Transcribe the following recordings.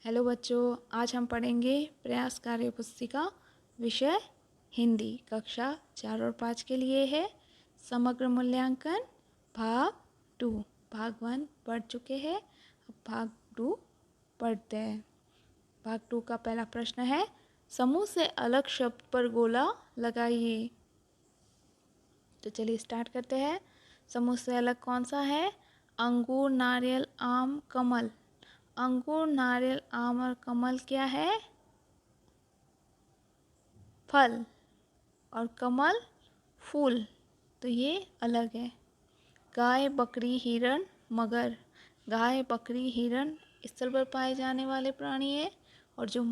Hello बच्चों, आज हम पढ़ेंगे प्रयास कार्य पुस्तिका विषय हिंदी कक्षा 4 और 5 के लिए है। समग्र मूल्यांकन भाग 2। भाग 1 पढ़ चुके हैं, अब भाग 2 पढ़ते हैं। भाग 2 का पहला प्रश्न है, समूह से अलग शब्द पर गोला लगाइए। तो चलिए स्टार्ट करते हैं। समूह से अलग कौन सा है? अंगूर, नारियल, आम, कमल। अंगूर, नारियल, आम और कमल क्या है? फल। और कमल फूल, तो ये अलग है। गाय, बकरी, हिरण, मगर। गाय, बकरी, हिरण स्थल पर पाए जाने वाले प्राणी है, और जो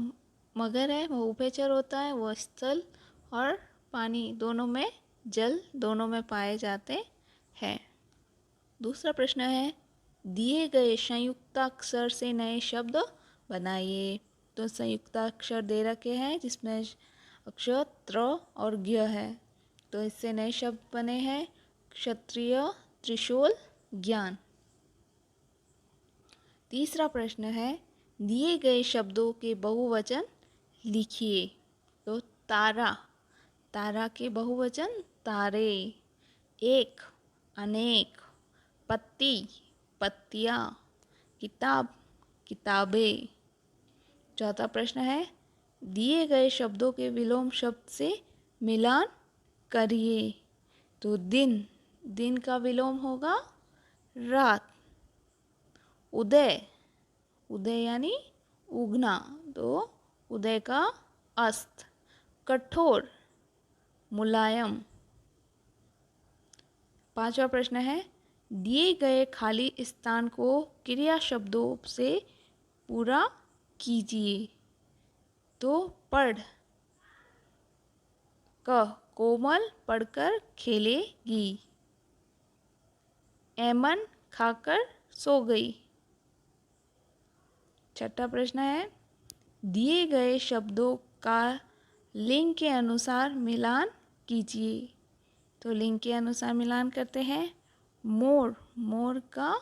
मगर है वो उभयचर होता है, वो स्थल और पानी दोनों में, जल दोनों में पाए जाते हैं। दूसरा प्रश्न है, दिए गए संयुक्ताक्षर से नए शब्द बनाइए। तो संयुक्ताक्षर दे रखे हैं जिसमें अक्षर त्र और ज्ञ है, तो इससे नए शब्द बने हैं क्षत्रिय, त्रिशूल, ज्ञान। तीसरा प्रश्न है, दिए गए शब्दों के बहुवचन लिखिए। तो तारा, तारा के बहुवचन तारे। एक, अनेक। पत्ती, पत्तियाँ। किताब, किताबें। चौथा प्रश्न है, दिए गए शब्दों के विलोम शब्द से मिलान करिए। तो दिन, दिन का विलोम होगा रात। उदय, उदय यानी उगना, तो उदय का अस्त। कठोर, मुलायम। पांचवा प्रश्न है, दिए गए खाली स्थान को क्रिया शब्दों से पूरा कीजिए। तो पढ़, क, कोमल पढ़कर खेलेगी। एमन खाकर सो गई। छठा प्रश्न है, दिए गए शब्दों का लिंग के अनुसार मिलान कीजिए। तो लिंग के अनुसार मिलान करते हैं। मोर, मोर का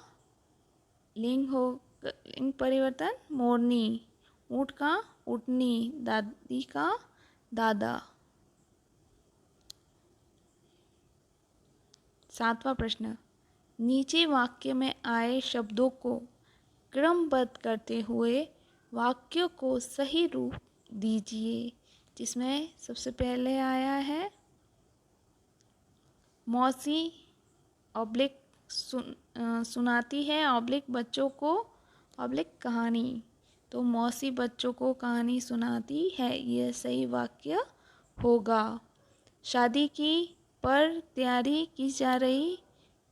लिंग हो, लिंग परिवर्तन मोरनी। ऊँट का ऊँटनी। दादी का दादा। सातवां प्रश्न, नीचे वाक्य में आए शब्दों को क्रमबद्ध करते हुए वाक्य को सही रूप दीजिए। जिसमें सबसे पहले आया है मौसी ऑब्लिक सुनाती है ऑब्लिक बच्चों को ऑब्लिक कहानी। तो मौसी बच्चों को कहानी सुनाती है, यह सही वाक्य होगा। शादी की पर तैयारी की जा रही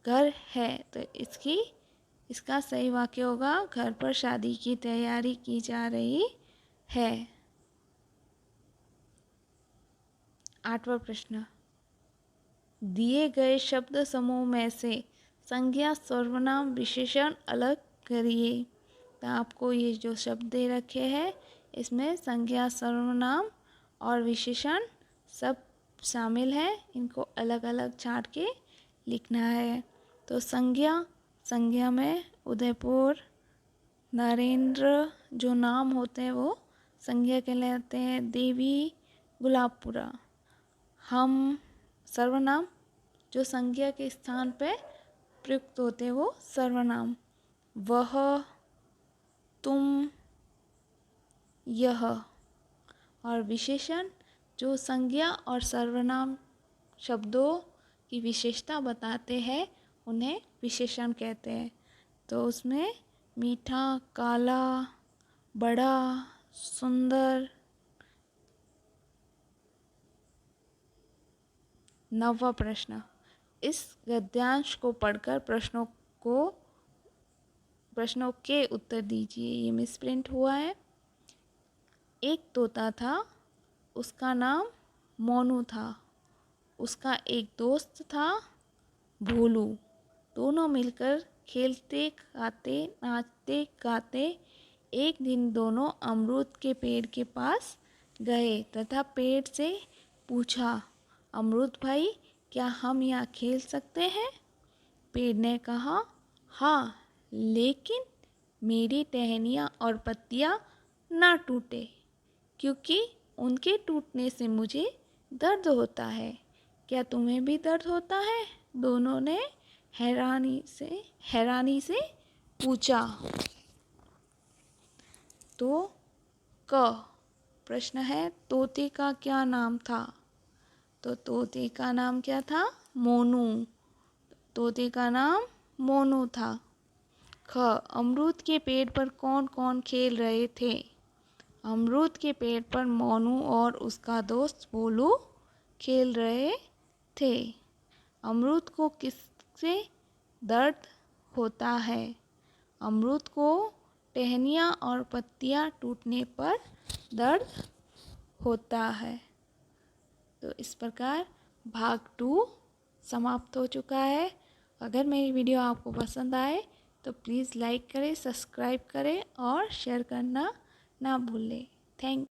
घर है, तो इसका सही वाक्य होगा घर पर शादी की तैयारी की जा रही है। आठवां प्रश्न, दिए गए शब्द समूह में से संज्ञा, सर्वनाम, विशेषण अलग करिए। तो आपको ये जो शब्द दे रखे हैं इसमें संज्ञा, सर्वनाम और विशेषण सब शामिल है, इनको अलग अलग छांट के लिखना है। तो संज्ञा, संज्ञा में उदयपुर, नरेंद्र जो नाम होते हैं वो संज्ञा कहलाते हैं। देवी, गुलाबपुरा। हम, सर्वनाम जो संज्ञा के स्थान पे प्रयुक्त होते हैं वो सर्वनाम। वह, तुम, यह। और विशेषण जो संज्ञा और सर्वनाम शब्दों की विशेषता बताते हैं उन्हें विशेषण कहते हैं। तो उसमें मीठा, काला, बड़ा, सुंदर। नौवां प्रश्न, इस गद्यांश को पढ़कर प्रश्नों के उत्तर दीजिए। ये मिसप्रिंट हुआ है। एक तोता था, उसका नाम मोनू था। उसका एक दोस्त था भोलू। दोनों मिलकर खेलते, खाते, नाचते, गाते एक दिन दोनों अमरूद के पेड़ के पास गए तथा पेड़ से पूछा, अमरूद भाई, क्या हम यहाँ खेल सकते हैं? पेड़ ने कहा, हाँ, लेकिन मेरी टहनियाँ और पत्तियाँ ना टूटे, क्योंकि उनके टूटने से मुझे दर्द होता है। क्या तुम्हें भी दर्द होता है? दोनों ने हैरानी से पूछा। तो क प्रश्न है, तोते का क्या नाम था? तो तोते का नाम क्या था? मोनू। तोते का नाम मोनू था। ख, अमरूद के पेड़ पर कौन कौन खेल रहे थे? अमरूद के पेड़ पर मोनू और उसका दोस्त बोलू खेल रहे थे। अमरूद को किससे दर्द होता है? अमरूद को टहनियाँ और पत्तियाँ टूटने पर दर्द होता है। तो इस प्रकार भाग 2 समाप्त हो चुका है। अगर मेरी वीडियो आपको पसंद आए तो प्लीज़ लाइक करें, सब्सक्राइब करें और शेयर करना ना भूलें। थैंक